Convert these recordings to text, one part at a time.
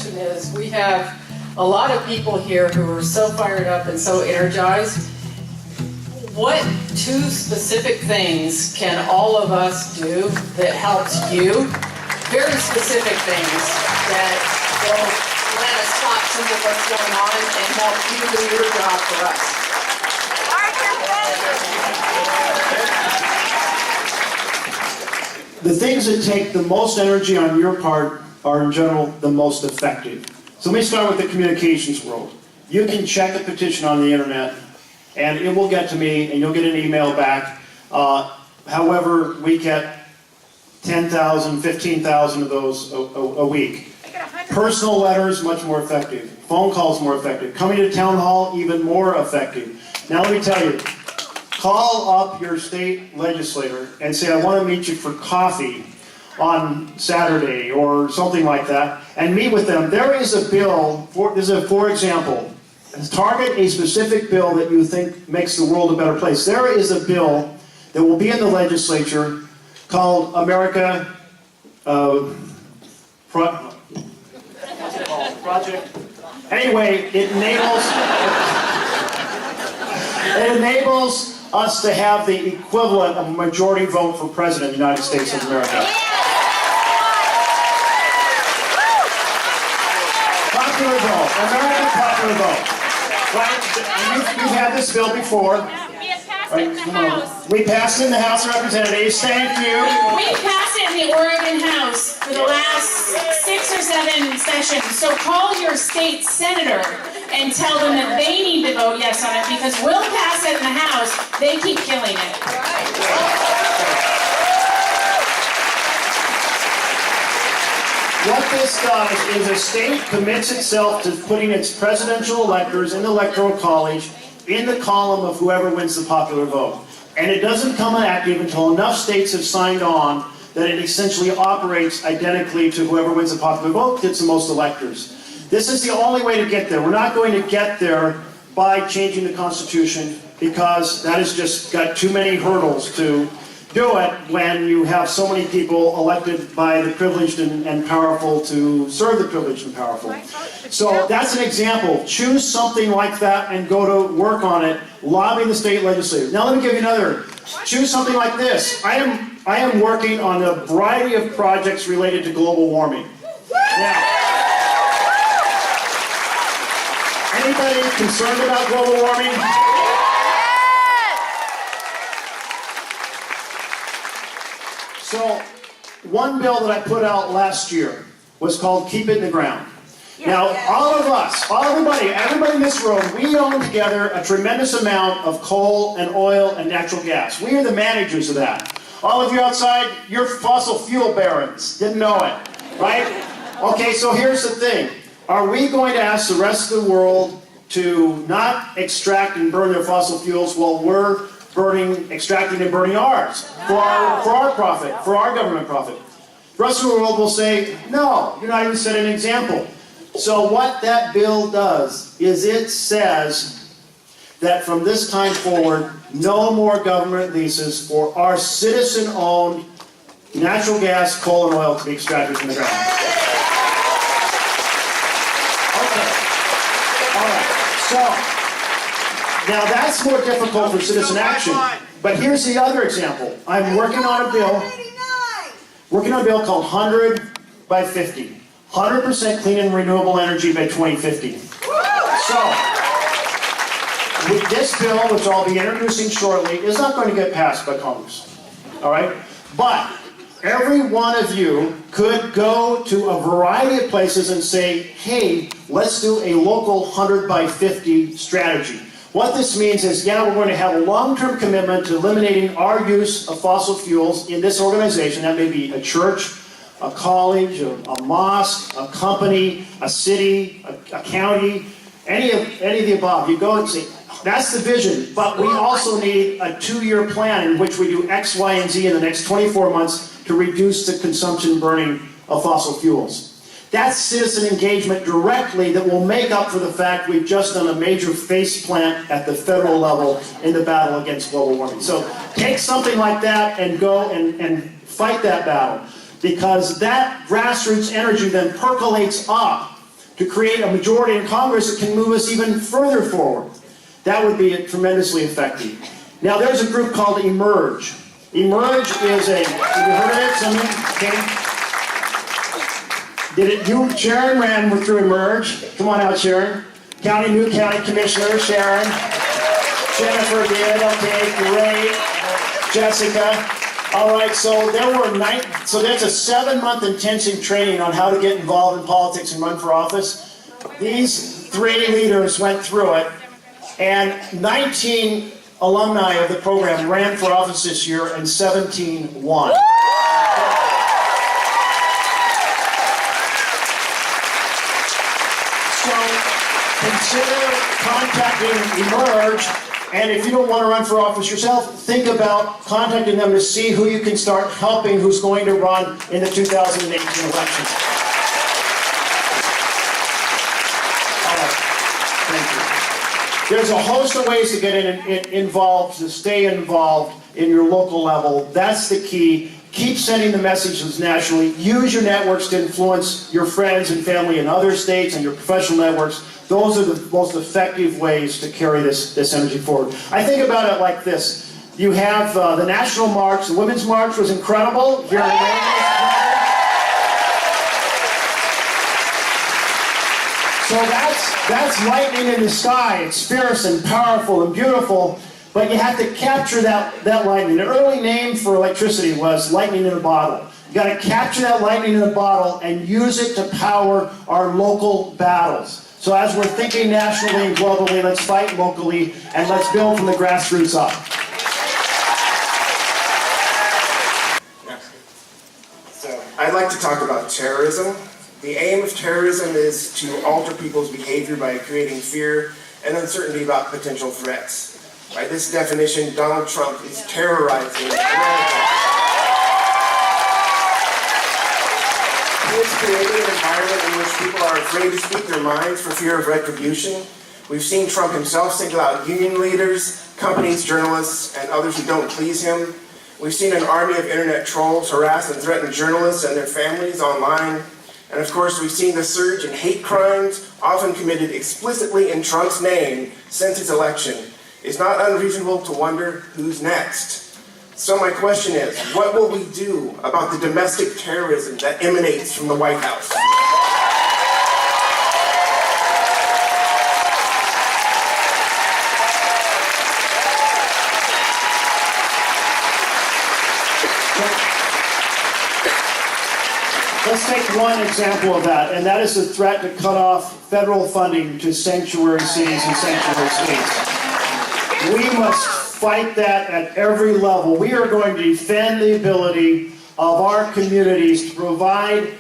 question is, we have a lot of people here who are so fired up and so energized. What two specific things can all of us do that helps you? Very specific things that will let us stop some of what's going on and help you do your job for us. The things that take the most energy on your part are in general the most effective. So let me start with the communications world. You can check a petition on the internet and it will get to me and you'll get an email back. However, we get 10,000, 15,000 of those a week. Personal letters, much more effective. Phone calls, more effective. Coming to town hall, even more effective. Now let me tell you, call up your state legislator and say, I want to meet you for coffee on Saturday or something like that, and meet with them. There is a bill, for example, target a specific bill that you think makes the world a better place. There is a bill that will be in the legislature called America Project. Anyway, it enables us to have the equivalent of a majority vote for president of the United States of America. Popular vote, American popular vote. Right? You've had this bill before. Right? We passed it in the House of Representatives. Thank you. We passed it in the Oregon House for the last 6 or 7 sessions. So call your state senator and tell them that they need to vote yes on it, because we'll pass it in the House. They keep killing it. What this does is a state commits itself to putting its presidential electors in the Electoral College in the column of whoever wins the popular vote. And it doesn't come active until enough states have signed on that it essentially operates identically to whoever wins the popular vote gets the most electors. This is the only way to get there. We're not going to get there by changing the Constitution, because that has just got too many hurdles to do it when you have so many people elected by the privileged and powerful to serve the privileged and powerful. So that's an example. Choose something like that and go to work on it, lobby the state legislators. Now let me give you another. Choose something like this. I am working on a variety of projects related to global warming. Now, anybody concerned about global warming? So, one bill that I put out last year was called Keep It in the Ground. Now, all of us, everybody in this room, we own together a tremendous amount of coal and oil and natural gas. We are the managers of that. All of you outside, you're fossil fuel barons. Didn't know it, right? Okay, so here's the thing. Are we going to ask the rest of the world to not extract and burn their fossil fuels while we're extracting and burning ours for our profit, for our government profit? The rest of the world will say, no, you're not even setting an example. So what that bill does is it says that from this time forward, no more government leases for our citizen-owned natural gas, coal, and oil to be extracted from the ground. Okay. All right. So, now that's more difficult for citizen action. But here's the other example. I'm working on a bill called 100 by 50. 100% clean and renewable energy by 2050. So, with this bill, which I'll be introducing shortly, is not going to get passed by Congress. All right? But every one of you could go to a variety of places and say, hey, let's do a local 100 by 50 strategy. What this means is, yeah, we're going to have a long-term commitment to eliminating our use of fossil fuels in this organization. That may be a church, a college, a mosque, a company, a city, a county, any of the above. You go and say, that's the vision, but we also need a 2-year plan in which we do X, Y, and Z in the next 24 months to reduce the consumption and burning of fossil fuels. That's citizen engagement directly that will make up for the fact we've just done a major faceplant at the federal level in the battle against global warming. So take something like that and go and fight that battle, because that grassroots energy then percolates up to create a majority in Congress that can move us even further forward. That would be tremendously effective. Now there's a group called Emerge. Emerge is a, have you heard of it? Somebody? Okay. Did it, you, Sharon ran through Emerge. Come on out, Sharon. New County Commissioner, Sharon. Jennifer did, okay, great. Jessica. All right, so that's a 7-month intensive training on how to get involved in politics and run for office. These 3 leaders went through it, and 19 alumni of the program ran for office this year, and 17 won. So consider contacting Emerge. And if you don't want to run for office yourself, think about contacting them to see who you can start helping who's going to run in the 2018 elections. All right. Thank you. There's a host of ways to get involved, to stay involved in your local level. That's the key. Keep sending the messages nationally. Use your networks to influence your friends and family in other states and your professional networks. Those are the most effective ways to carry this energy forward. I think about it like this. You have the National March. The Women's March was incredible here in Maryland. So that's lightning in the sky. It's fierce and powerful and beautiful, but you have to capture that lightning. The early name for electricity was lightning in a bottle. You got to capture that lightning in a bottle and use it to power our local battles. So as we're thinking nationally and globally, let's fight locally and let's build from the grassroots up. So I'd like to talk about terrorism. The aim of terrorism is to alter people's behavior by creating fear and uncertainty about potential threats. By this definition, Donald Trump is terrorizing America. He has created an environment in which people are afraid to speak their minds for fear of retribution. We've seen Trump himself single out union leaders, companies, journalists, and others who don't please him. We've seen an army of internet trolls harass and threaten journalists and their families online. And of course, we've seen the surge in hate crimes, often committed explicitly in Trump's name since his election. It's not unreasonable to wonder who's next. So my question is, what will we do about the domestic terrorism that emanates from the White House? Let's take one example of that, and that is the threat to cut off federal funding to sanctuary cities and sanctuary states. We must fight that at every level. We are going to defend the ability of our communities to provide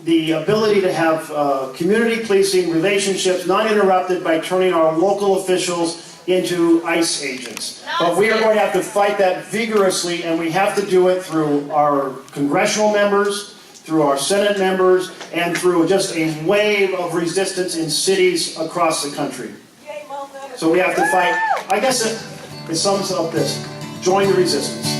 the ability to have community policing relationships not interrupted by turning our local officials into ICE agents. But we are going to have to fight that vigorously, and we have to do it through our congressional members, through our Senate members, and through just a wave of resistance in cities across the country. So we have to fight. I guess it sums up this: join the resistance.